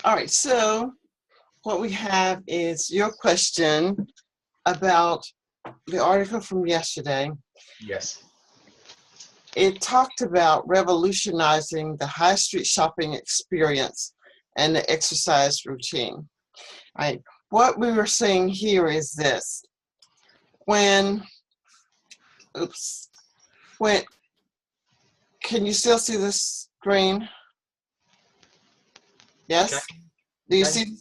All right, so what we have is your question about the article from yesterday. Yes. It talked about revolutionizing the high street shopping experience and the exercise routine. All right, what we were saying here is this. When, can you still see the screen? Yes? Can, Do you can see?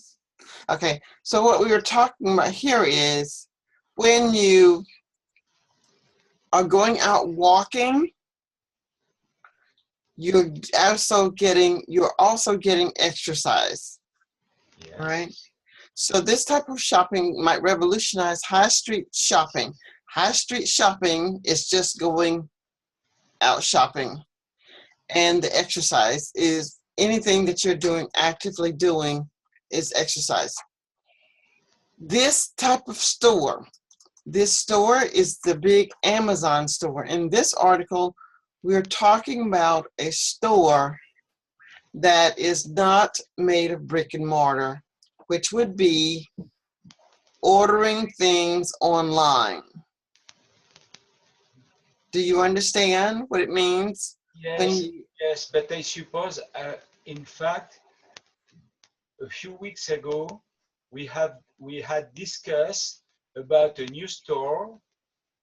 Okay, so what we were talking about here is when you are going out walking, you're also getting exercise, Yes. right? So this type of shopping might revolutionize high street shopping. High street shopping is just going out shopping, and the exercise is anything that you're doing, actively doing, is exercise. This type of store, this store is the big Amazon store. In this article, we're talking about a store that is not made of brick and mortar, which would be ordering things online. Do you understand what it means? Yes, yes, but I suppose, in fact, a few weeks ago, we had discussed about a new store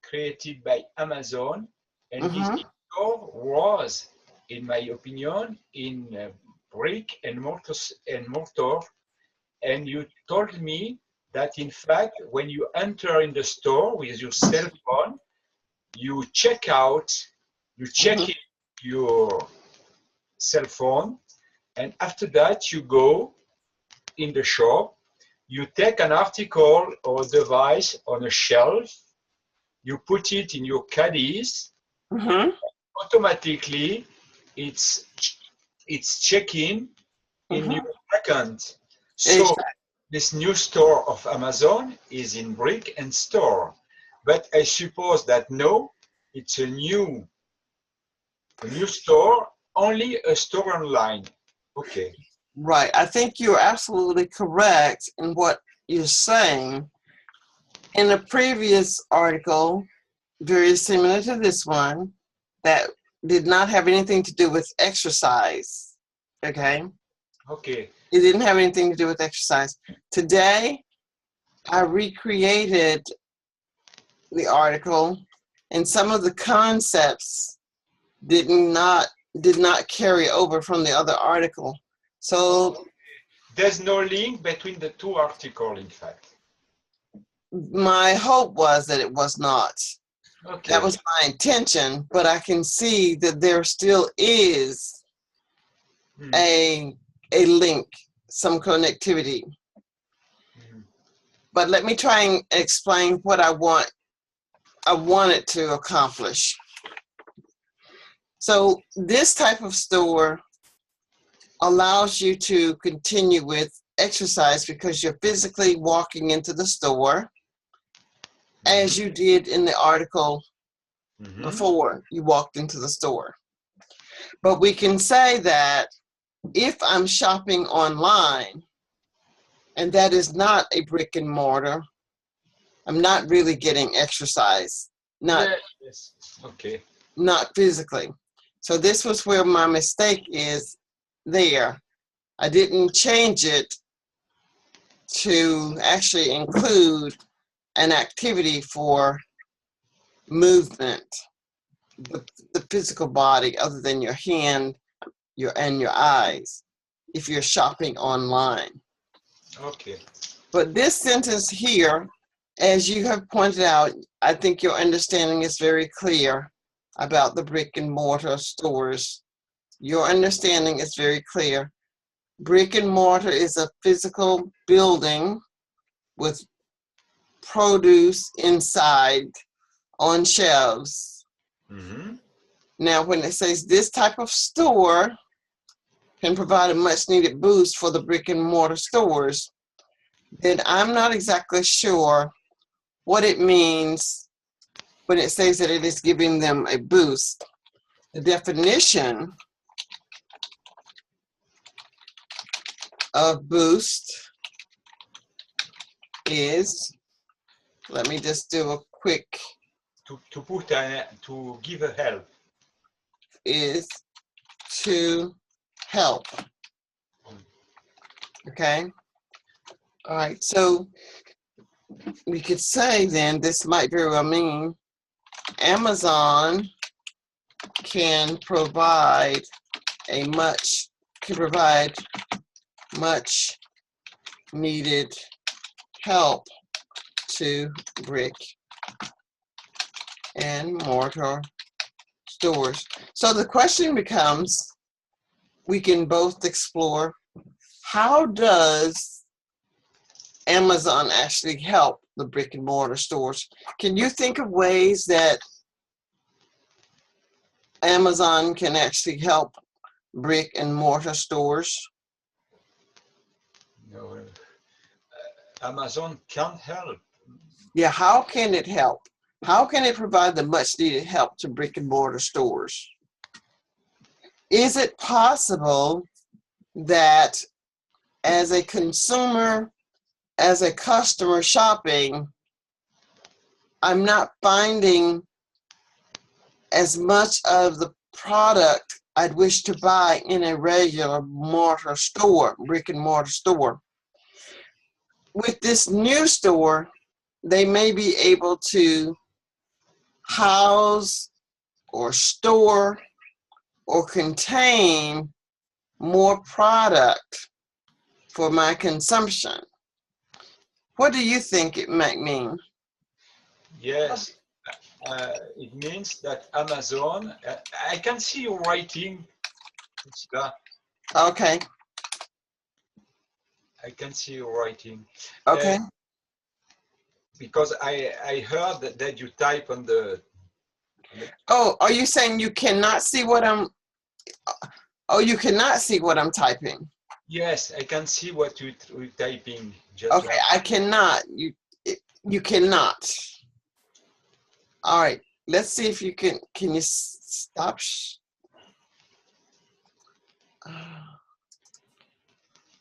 created by Amazon, and this store was, in my opinion, in brick and mortar. And you told me that, in fact, when you enter in the store with your cell phone, you check in your cell phone, and after that you go in the shop, you take an article or device on a shelf, you put it in your caddies, automatically it's checking in your account. So this new store of Amazon is in brick and store, but I suppose that no, it's a new store, only a store online. Okay. Right. I think you're absolutely correct in what you're saying. In a previous article, very similar to this one, that did not have anything to do with exercise. Okay? Okay. It didn't have anything to do with exercise. Today, I recreated the article, and some of the concepts did not carry over from the other article. So there's no link between the two articles, in fact. My hope was that it was not. Okay. That was my intention, but I can see that there still is a link, some connectivity. But let me try and explain what I wanted to accomplish. So this type of store allows you to continue with exercise because you're physically walking into the store, as you did in the article before you walked into the store. But we can say that if I'm shopping online, and that is not a brick and mortar, I'm not really getting exercise, not physically. So this was where my mistake is there. I didn't change it to actually include an activity for movement, the physical body other than your hand and your eyes, if you're shopping online. Okay. But this sentence here, as you have pointed out, I think your understanding is very clear about the brick and mortar stores. Your understanding is very clear. Brick and mortar is a physical building with produce inside on shelves. Now, when it says this type of store can provide a much needed boost for the brick and mortar stores, then I'm not exactly sure what it means when it says that it is giving them a boost. The definition of boost is, let me just do a quick, to give a help. is to help. Okay. All right. So we could say then this might very well mean Amazon can provide much needed help to brick and mortar stores. So the question becomes, we can both explore, how does Amazon actually help the brick and mortar stores? Can you think of ways that Amazon can actually help brick and mortar stores? No, Amazon can't help. Yeah, how can it help? How can it provide the much needed help to brick and mortar stores? Is it possible that as a consumer, as a customer shopping, I'm not finding as much of the product I'd wish to buy in a regular mortar store, brick and mortar store? With this new store, they may be able to house or store or contain more product for my consumption. What do you think it might mean? Yes, it means that Amazon, I can see you writing. Okay. I can see you writing. Okay. Because I heard that you type on the. Oh, are you saying you cannot see what I'm? Oh, you cannot see what I'm typing. Yes, I can see what you're typing. Just okay, I cannot. You cannot. All right. Let's see if you can. Can you stop?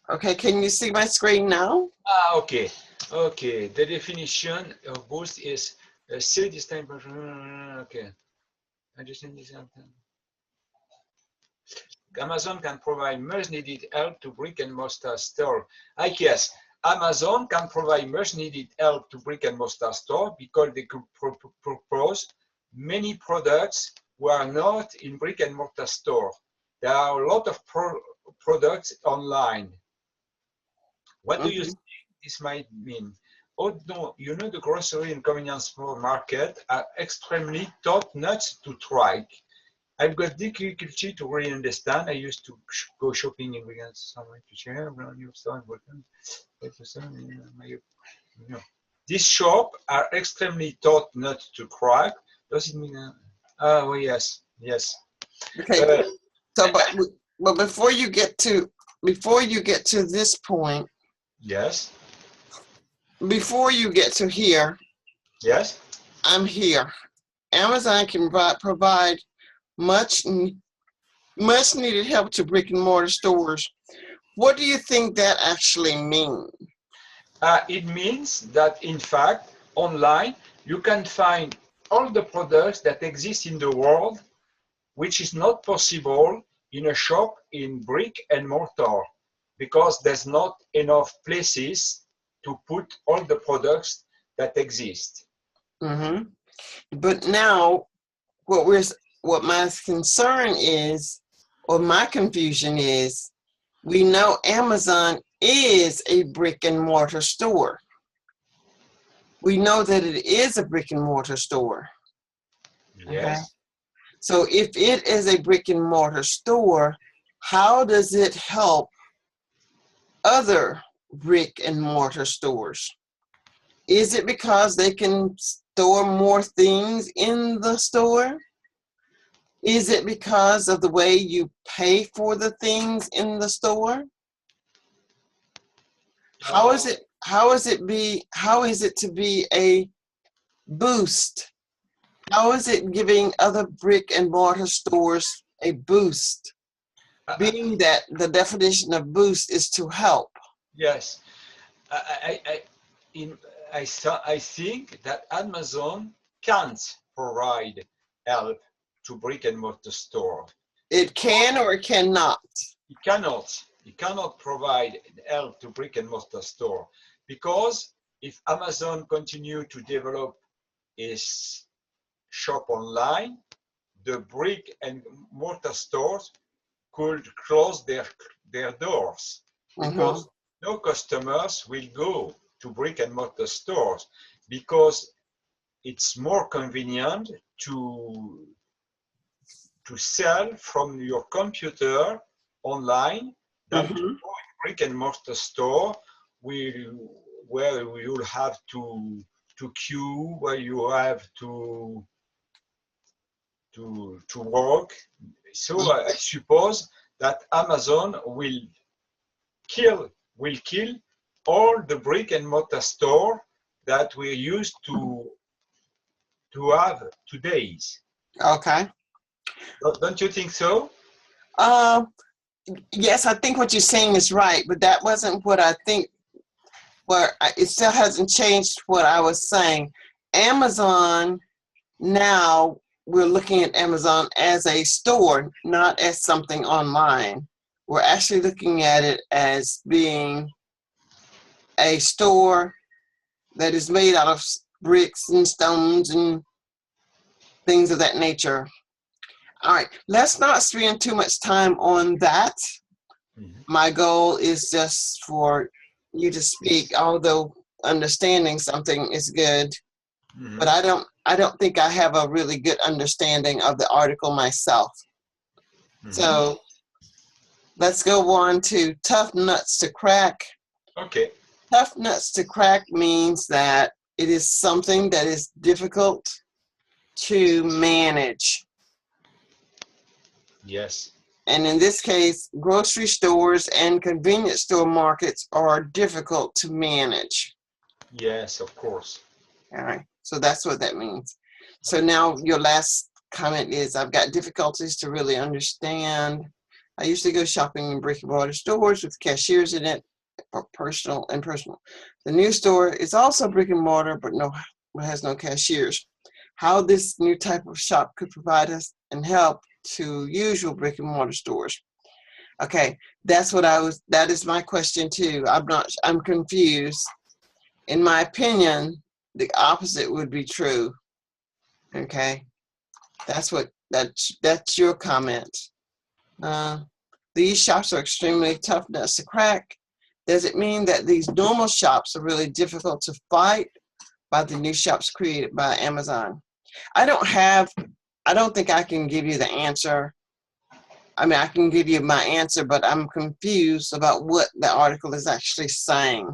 Okay. Can you see my screen now? Okay. Okay. The definition of boost is a cell distance. Okay. I just need something. Amazon can provide much needed help to brick and mortar store. Yes, Amazon can provide much needed help to brick and mortar store because they could propose many products who are not in brick and mortar store. There are a lot of products online. What do you think this might mean? Oh no, you know the grocery and convenience store market are extremely top-notch to track. I've got difficulty to really understand. I used to go shopping in weekends somewhere to share around your store and These shops are extremely taught not to crack. Does it mean? Oh yes, yes. Okay. So, but before you get to this point. Yes. Before you get to here. Yes. I'm here. Amazon can provide much needed help to brick and mortar stores. What do you think that actually means? It means that in fact, online, you can find all the products that exist in the world, which is not possible in a shop in brick and mortar, because there's not enough places to put all the products that exist. Mm-hmm. But now, what my concern is, or my confusion is, we know Amazon is a brick and mortar store. We know that it is a brick and mortar store. Yes. Okay? So if it is a brick and mortar store, how does it help other brick and mortar stores? Is it because they can store more things in the store? Is it because of the way you pay for the things in the store? How is it to be a boost? How is it giving other brick and mortar stores a boost? being that the definition of boost is to help. Yes, I think that Amazon can't provide help to brick and mortar store. It can or it cannot. It cannot provide help to brick and mortar store, because if Amazon continue to develop its shop online, the brick and mortar stores could close their doors, because no customers will go to brick and mortar stores, because it's more convenient to sell from your computer online than to go in brick and mortar store where you'll have to queue, where you have to work. So I suppose that Amazon will kill all the brick and mortar store that we're used to have today. Okay. Don't you think so? Yes, I think what you're saying is right, but that wasn't what I think. It still hasn't changed what I was saying. Amazon, now we're looking at Amazon as a store, not as something online. We're actually looking at it as being a store that is made out of bricks and stones and things of that nature. All right, let's not spend too much time on that. My goal is just for you to speak, although understanding something is good, but I don't think I have a really good understanding of the article myself. So let's go on to tough nuts to crack. Okay. Tough nuts to crack means that it is something that is difficult to manage. Yes. And in this case, grocery stores and convenience store markets are difficult to manage. Yes, of course. All right, so that's what that means. So now your last comment is, I've got difficulties to really understand. I used to go shopping in brick and mortar stores with cashiers in it for personal. The new store is also brick and mortar, but has no cashiers. How this new type of shop could provide us and help to usual brick and mortar stores. Okay, that is my question too. I'm confused. In my opinion, the opposite would be true. Okay, that's your comment. These shops are extremely tough nuts to crack. Does it mean that these normal shops are really difficult to fight by the new shops created by Amazon? I don't think I can give you the answer. I mean, I can give you my answer, but I'm confused about what the article is actually saying.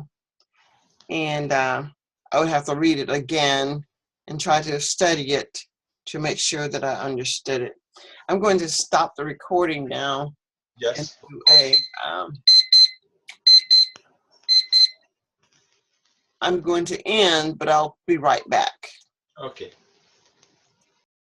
And I would have to read it again and try to study it to make sure that I understood it. I'm going to stop the recording now. Yes. And I'm going to end, but I'll be right back. Okay.